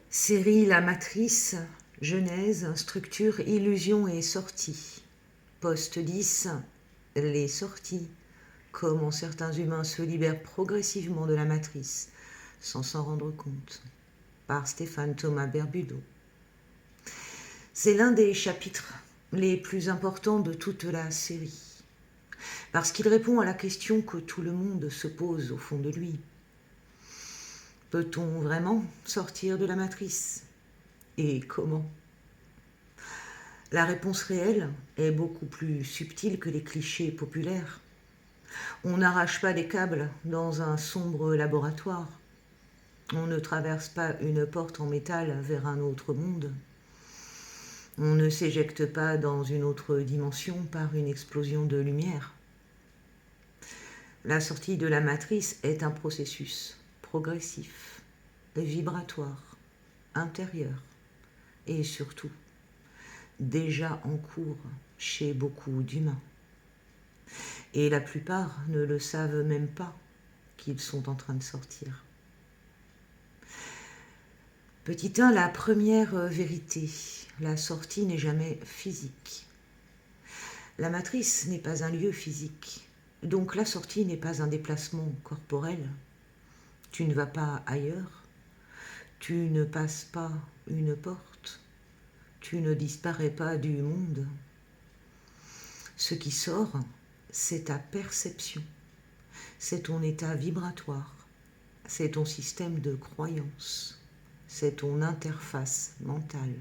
Série La Matrice, Genèse, structure, illusion et sortie. Poste 10, les sorties. Comment certains humains se libèrent progressivement de la matrice, sans s'en rendre compte. Par Stéphane Thomas Berbudo. C'est l'un des chapitres les plus importants de toute la série, parce qu'il répond à la question que tout le monde se pose au fond de lui. Peut-on vraiment sortir de la matrice ? Et comment ? La réponse réelle est beaucoup plus subtile que les clichés populaires. On n'arrache pas des câbles dans un sombre laboratoire. On ne traverse pas une porte en métal vers un autre monde. On ne s'éjecte pas dans une autre dimension par une explosion de lumière. La sortie de la matrice est un processus progressif, vibratoire, intérieur et surtout déjà en cours chez beaucoup d'humains. Et la plupart ne le savent même pas qu'ils sont en train de sortir. Petit 1, la première vérité, la sortie n'est jamais physique. La matrice n'est pas un lieu physique, donc la sortie n'est pas un déplacement corporel. Tu ne vas pas ailleurs, tu ne passes pas une porte, tu ne disparais pas du monde. Ce qui sort, c'est ta perception, c'est ton état vibratoire, c'est ton système de croyance, c'est ton interface mentale.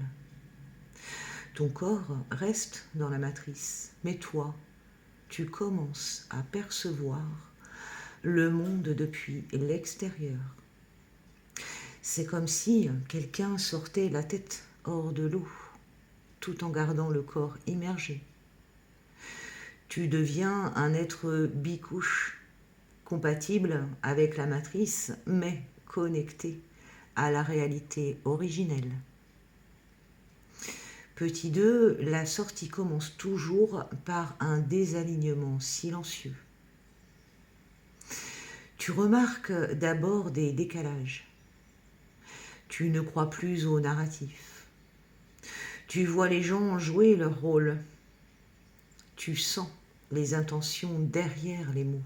Ton corps reste dans la matrice, mais toi, tu commences à percevoir le monde depuis l'extérieur. C'est comme si quelqu'un sortait la tête hors de l'eau, tout en gardant le corps immergé. Tu deviens un être bicouche, compatible avec la matrice, mais connecté à la réalité originelle. Petit 2, la sortie commence toujours par un désalignement silencieux. Tu remarques d'abord des décalages. Tu ne crois plus au narratif. Tu vois les gens jouer leur rôle. Tu sens les intentions derrière les mots.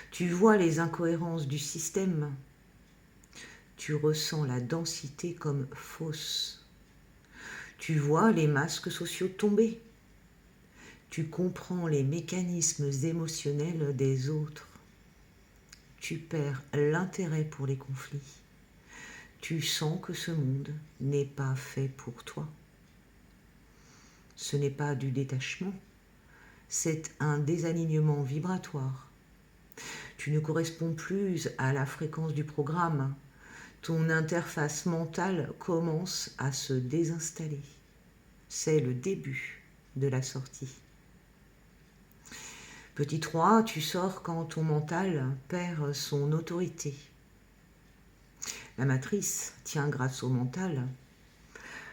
Tu vois les incohérences du système. Tu ressens la densité comme fausse. Tu vois les masques sociaux tomber. Tu comprends les mécanismes émotionnels des autres. Tu perds l'intérêt pour les conflits. Tu sens que ce monde n'est pas fait pour toi. Ce n'est pas du détachement, c'est un désalignement vibratoire. Tu ne corresponds plus à la fréquence du programme. Ton interface mentale commence à se désinstaller. C'est le début de la sortie. Petit 3, tu sors quand ton mental perd son autorité. La matrice tient grâce au mental.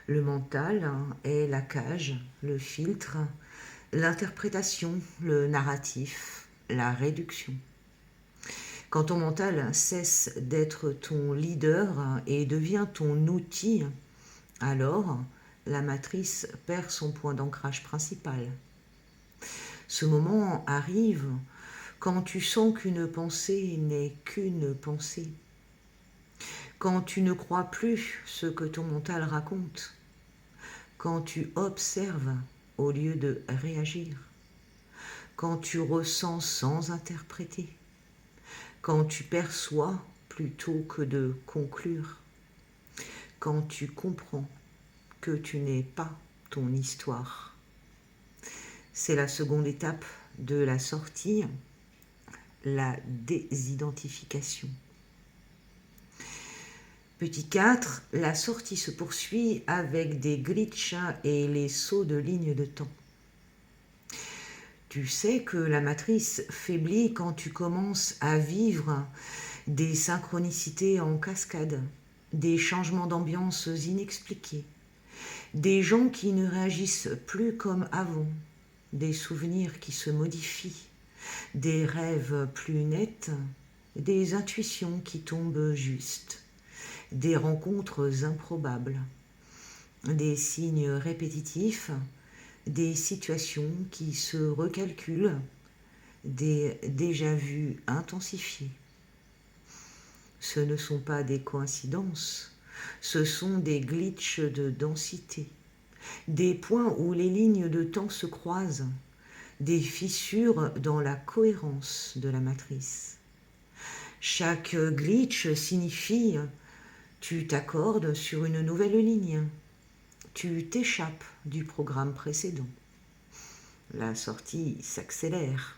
Le mental est la cage, le filtre, l'interprétation, le narratif, la réduction. Quand ton mental cesse d'être ton leader et devient ton outil, alors la matrice perd son point d'ancrage principal. Ce moment arrive quand tu sens qu'une pensée n'est qu'une pensée, quand tu ne crois plus ce que ton mental raconte, quand tu observes au lieu de réagir, quand tu ressens sans interpréter, quand tu perçois plutôt que de conclure, quand tu comprends que tu n'es pas ton histoire. C'est la seconde étape de la sortie, la désidentification. Petit 4, la sortie se poursuit avec des glitches et les sauts de ligne de temps. Tu sais que la matrice faiblit quand tu commences à vivre des synchronicités en cascade, des changements d'ambiance inexpliqués, des gens qui ne réagissent plus comme avant, des souvenirs qui se modifient, des rêves plus nets, des intuitions qui tombent justes, des rencontres improbables, des signes répétitifs, des situations qui se recalculent, des déjà-vus intensifiés. Ce ne sont pas des coïncidences, ce sont des glitches de densité, des points où les lignes de temps se croisent, des fissures dans la cohérence de la matrice. Chaque glitch signifie tu t'accordes sur une nouvelle ligne, tu t'échappes du programme précédent. La sortie s'accélère.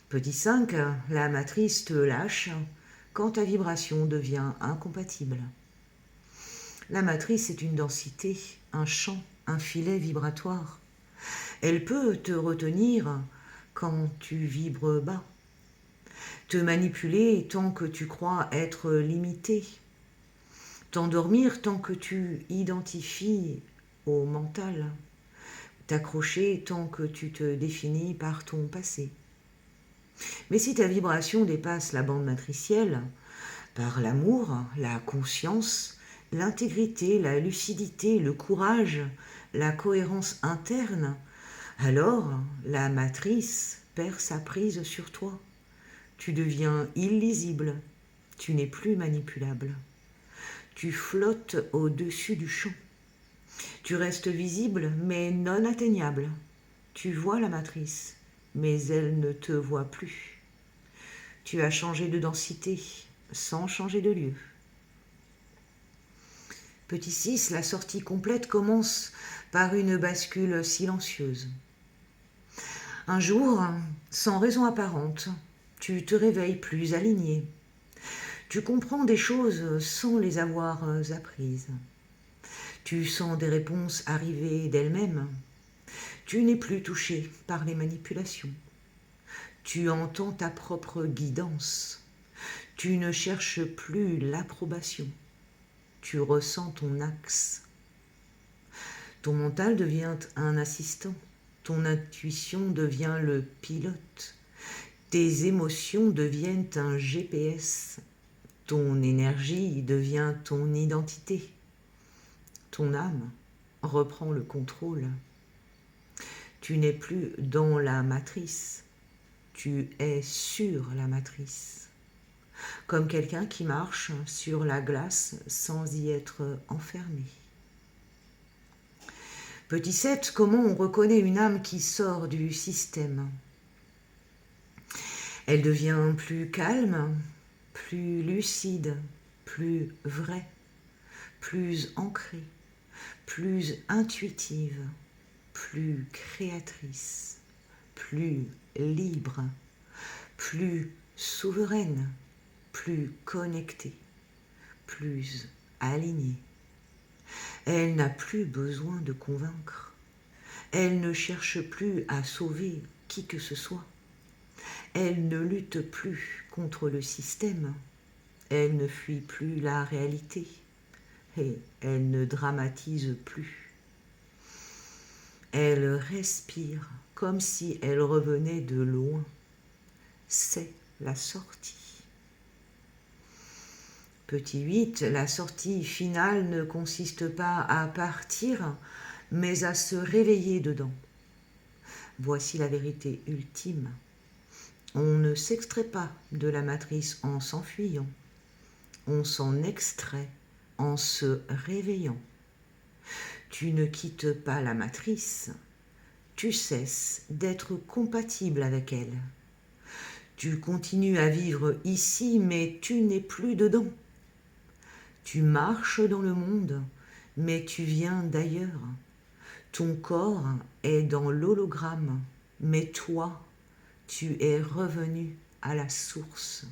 Petit 5, la matrice te lâche quand ta vibration devient incompatible. La matrice est une densité, un champ, un filet vibratoire. Elle peut te retenir quand tu vibres bas, te manipuler tant que tu crois être limité, t'endormir tant que tu identifies au mental, t'accrocher tant que tu te définis par ton passé. Mais si ta vibration dépasse la bande matricielle, par l'amour, la conscience, l'intégrité, la lucidité, le courage, la cohérence interne, alors la matrice perd sa prise sur toi. Tu deviens illisible, tu n'es plus manipulable. Tu flottes au-dessus du champ. Tu restes visible mais non atteignable. Tu vois la matrice, mais elle ne te voit plus. Tu as changé de densité sans changer de lieu. Petit 6, la sortie complète commence par une bascule silencieuse. Un jour, sans raison apparente, tu te réveilles plus aligné. Tu comprends des choses sans les avoir apprises. Tu sens des réponses arriver d'elles-mêmes. Tu n'es plus touché par les manipulations. Tu entends ta propre guidance. Tu ne cherches plus l'approbation. Tu ressens ton axe. Ton mental devient un assistant. Ton intuition devient le pilote. Tes émotions deviennent un GPS. Ton énergie devient ton identité. Ton âme reprend le contrôle. Tu n'es plus dans la matrice. Tu es sur la matrice. Comme quelqu'un qui marche sur la glace sans y être enfermé. Petit 7, comment on reconnaît une âme qui sort du système? Elle devient plus calme, plus lucide, plus vraie, plus ancrée, plus intuitive, plus créatrice, plus libre, plus souveraine, plus connectée, plus alignée. Elle n'a plus besoin de convaincre. Elle ne cherche plus à sauver qui que ce soit. Elle ne lutte plus contre le système. Elle ne fuit plus la réalité. Et elle ne dramatise plus. Elle respire comme si elle revenait de loin. C'est la sortie. Petit 8, la sortie finale ne consiste pas à partir, mais à se réveiller dedans. Voici la vérité ultime. On ne s'extrait pas de la matrice en s'enfuyant. On s'en extrait en se réveillant. Tu ne quittes pas la matrice. Tu cesses d'être compatible avec elle. Tu continues à vivre ici, mais tu n'es plus dedans. Tu marches dans le monde, mais tu viens d'ailleurs. Ton corps est dans l'hologramme, mais toi, tu es revenu à la source.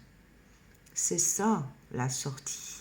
C'est ça la sortie.